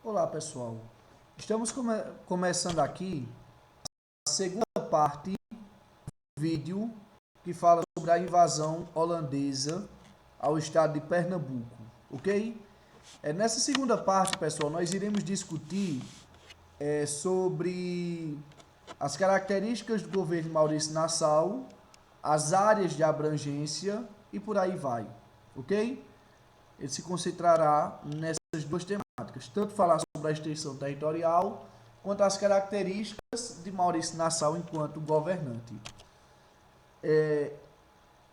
Olá pessoal, estamos começando aqui a segunda parte do vídeo que fala sobre a invasão holandesa ao estado de Pernambuco, ok? Nessa segunda parte, pessoal, nós iremos discutir sobre as características do governo Maurício Nassau, as áreas de abrangência e por aí vai, ok? Ele se concentrará nessas duas temáticas, tanto falar sobre a extensão territorial, quanto as características de Maurício Nassau enquanto governante.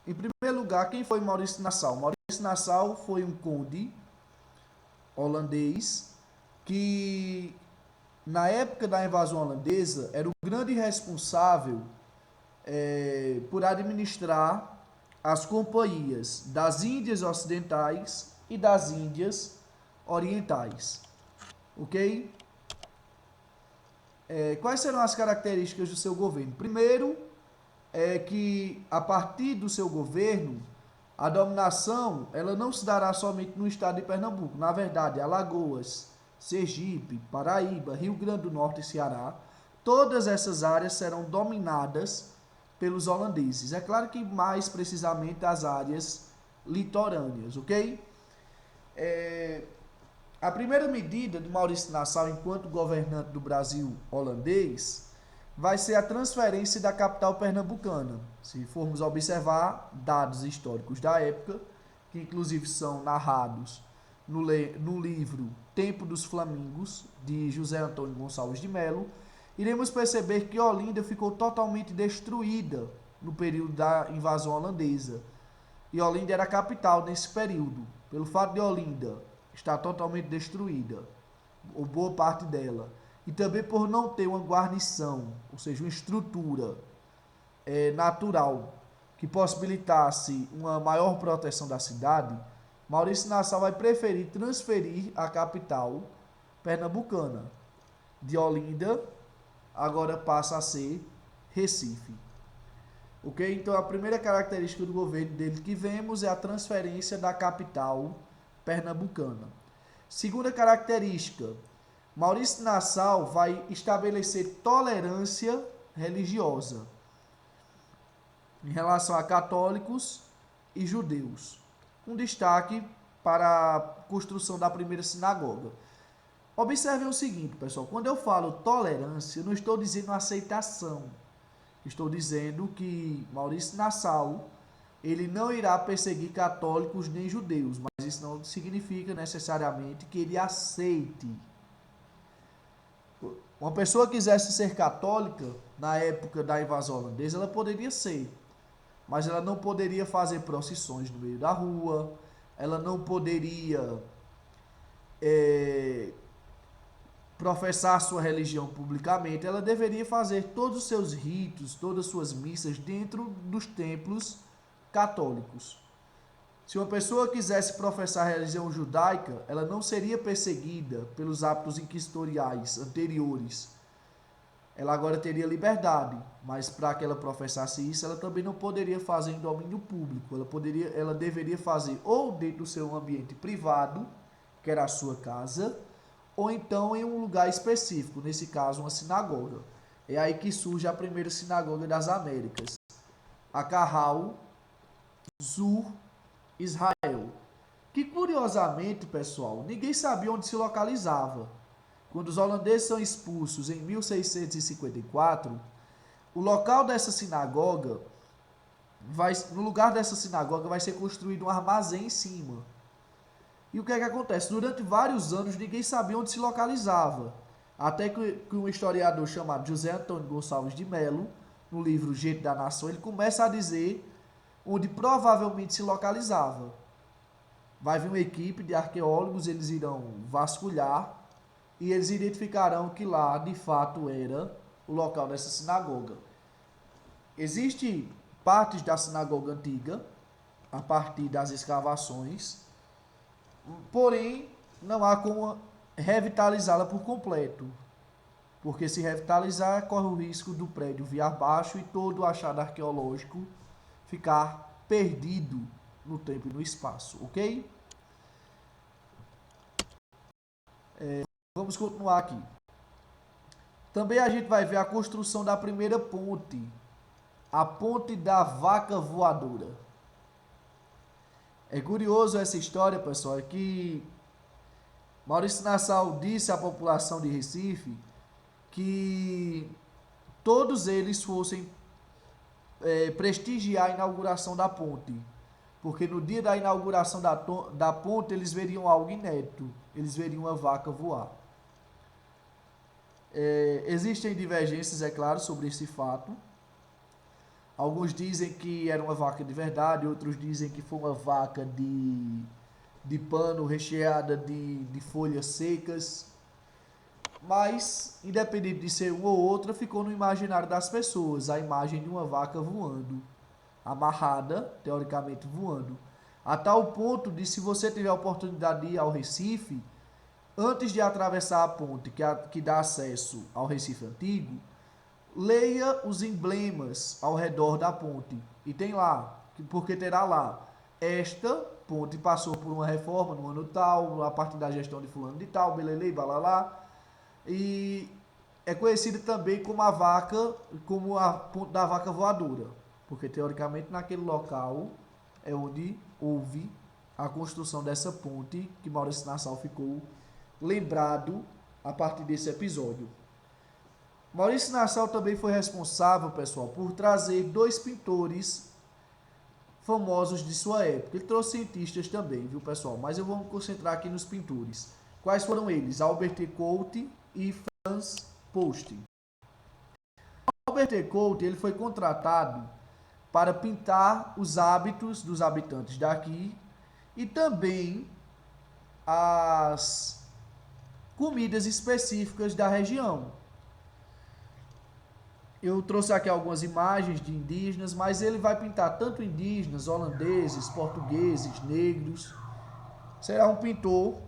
Em primeiro lugar, quem foi Maurício Nassau? Maurício Nassau foi um conde holandês que, na época da invasão holandesa, era o grande responsável por administrar as companhias das Índias Ocidentais e das Índias Orientais, ok? Quais serão as características do seu governo? Primeiro, é que a partir do seu governo, a dominação ela não se dará somente no estado de Pernambuco. Na verdade, Alagoas, Sergipe, Paraíba, Rio Grande do Norte e Ceará, todas essas áreas serão dominadas pelos holandeses. É claro que mais precisamente as áreas litorâneas, ok? A primeira medida de Maurício Nassau enquanto governante do Brasil holandês vai ser a transferência da capital pernambucana. Se formos observar dados históricos da época, que inclusive são narrados no livro Tempo dos Flamingos, de José Antônio Gonçalves de Melo, iremos perceber que Olinda ficou totalmente destruída no período da invasão holandesa. E Olinda era a capital nesse período. Pelo fato de Olinda estar totalmente destruída, ou boa parte dela, e também por não ter uma guarnição, ou seja, uma estrutura natural que possibilitasse uma maior proteção da cidade, Maurício Nassau vai preferir transferir a capital pernambucana de Olinda, agora passa a ser Recife. Ok? Então a primeira característica do governo dele que vemos é a transferência da capital pernambucana. Segunda característica, Maurício Nassau vai estabelecer tolerância religiosa em relação a católicos e judeus, com destaque para a construção da primeira sinagoga. Observem o seguinte, pessoal, quando eu falo tolerância, eu não estou dizendo aceitação. Estou dizendo que Maurício Nassau, ele não irá perseguir católicos nem judeus, mas isso não significa necessariamente que ele aceite. Uma pessoa que quisesse ser católica na época da invasão holandesa, ela poderia ser, mas ela não poderia fazer procissões no meio da rua, ela não poderia professar sua religião publicamente, ela deveria fazer todos os seus ritos, todas as suas missas dentro dos templos católicos. Se uma pessoa quisesse professar a religião judaica, ela não seria perseguida pelos hábitos inquisitoriais anteriores. Ela agora teria liberdade, mas para que ela professasse isso, ela também não poderia fazer em domínio público. Ela deveria fazer ou dentro do seu ambiente privado, que era a sua casa, ou então em um lugar específico, nesse caso uma sinagoga. É aí que surge a primeira sinagoga das Américas, a Kahal Zur Israel, que curiosamente, pessoal, ninguém sabia onde se localizava. Quando os holandeses são expulsos em 1654, o local dessa sinagoga no lugar dessa sinagoga vai ser construído um armazém em cima. E o que é que acontece? Durante vários anos ninguém sabia onde se localizava. Até que um historiador chamado José Antônio Gonçalves de Melo, no livro Gente da Nação, ele começa a dizer onde provavelmente se localizava. Vai vir uma equipe de arqueólogos, eles irão vasculhar e eles identificarão que lá, de fato, era o local dessa sinagoga. Existem partes da sinagoga antiga, a partir das escavações, porém, não há como revitalizá-la por completo, porque se revitalizar, corre o risco do prédio vir abaixo e todo o achado arqueológico ficar perdido no tempo e no espaço, ok? Vamos continuar aqui. Também a gente vai ver a construção da primeira ponte, a ponte da vaca voadora. É curioso essa história, pessoal, que Maurício Nassau disse à população de Recife que todos eles fossem prestigiar a inauguração da ponte, porque no dia da inauguração da ponte eles veriam algo inédito, eles veriam uma vaca voar. Existem divergências, é claro, sobre esse fato. Alguns dizem que era uma vaca de verdade, outros dizem que foi uma vaca de pano recheada de folhas secas. Mas, independente de ser uma ou outra, ficou no imaginário das pessoas a imagem de uma vaca voando, amarrada, teoricamente voando. A tal ponto de, se você tiver a oportunidade de ir ao Recife, antes de atravessar a ponte que dá acesso ao Recife Antigo, leia os emblemas ao redor da ponte. E tem lá, porque terá lá, esta ponte passou por uma reforma no ano tal, a partir da gestão de fulano de tal, belelei, balalá. E é conhecida também como a ponte da vaca voadora, porque teoricamente naquele local é onde houve a construção dessa ponte que Maurício Nassau ficou lembrado a partir desse episódio. Maurício Nassau também foi responsável, pessoal, por trazer 2 pintores famosos de sua época. Ele trouxe cientistas também, viu, pessoal? Mas eu vou me concentrar aqui nos pintores. Quais foram eles? Albert Couty e Franz Post. Albert Couty, ele foi contratado para pintar os hábitos dos habitantes daqui e também as comidas específicas da região. Eu trouxe aqui algumas imagens de indígenas, mas ele vai pintar tanto indígenas, holandeses, portugueses, negros. Será um pintor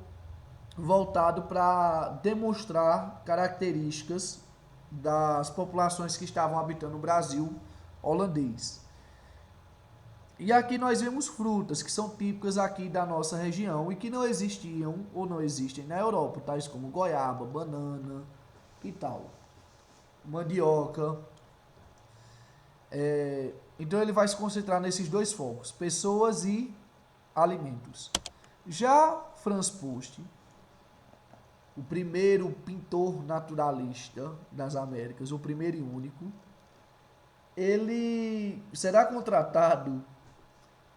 voltado para demonstrar características das populações que estavam habitando o Brasil holandês. E aqui nós vemos frutas que são típicas aqui da nossa região e que não existiam ou não existem na Europa, tais como goiaba, banana e tal. Mandioca. Então ele vai se concentrar nesses 2 focos, pessoas e alimentos. Já Franz Post, o primeiro pintor naturalista das Américas, o primeiro e único, ele será contratado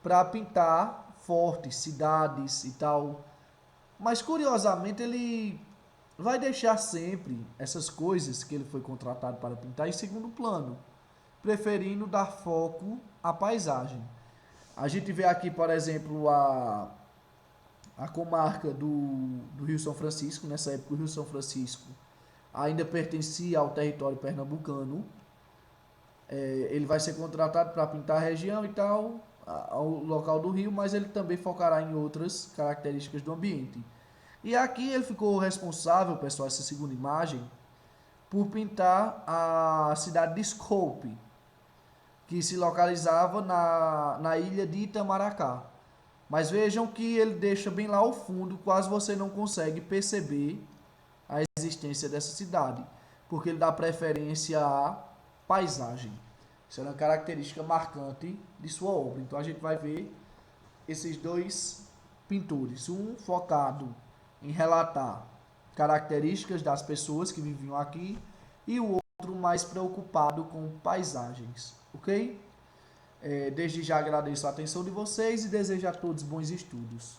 para pintar fortes, cidades e tal, mas curiosamente ele vai deixar sempre essas coisas que ele foi contratado para pintar em segundo plano, preferindo dar foco à paisagem. A gente vê aqui, por exemplo, a comarca do Rio São Francisco. Nessa época o Rio São Francisco ainda pertencia ao território pernambucano. Ele vai ser contratado para pintar a região e tal, ao local do rio, mas ele também focará em outras características do ambiente. E aqui ele ficou responsável, pessoal, essa segunda imagem, por pintar a cidade de Skope, que se localizava na ilha de Itamaracá. Mas vejam que ele deixa bem lá ao fundo, quase você não consegue perceber a existência dessa cidade, porque ele dá preferência à paisagem. Isso é uma característica marcante de sua obra. Então a gente vai ver esses 2 pintores, um focado em relatar características das pessoas que viviam aqui e o outro mais preocupado com paisagens, ok? Desde já agradeço a atenção de vocês e desejo a todos bons estudos.